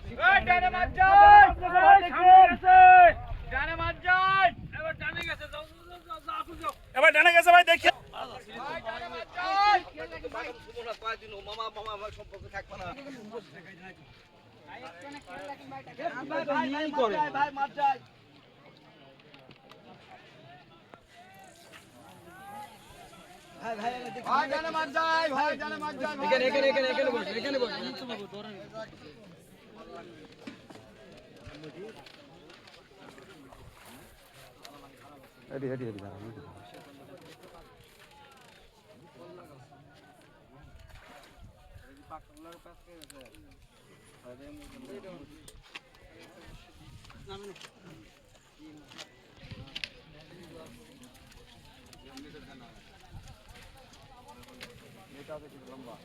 এই ডানে মার যায় ডানে মার যায় এবার ডানে গেছে ভাই দেখি ভাই ডানে মার যায় মামা মামা আমার সম্পর্ক থাকবে না ভাই মার যায় ভাই ডানে মার যায় ভাই ডানে মার যায় এখানে বস হেডি হেডি হেডি লম্বা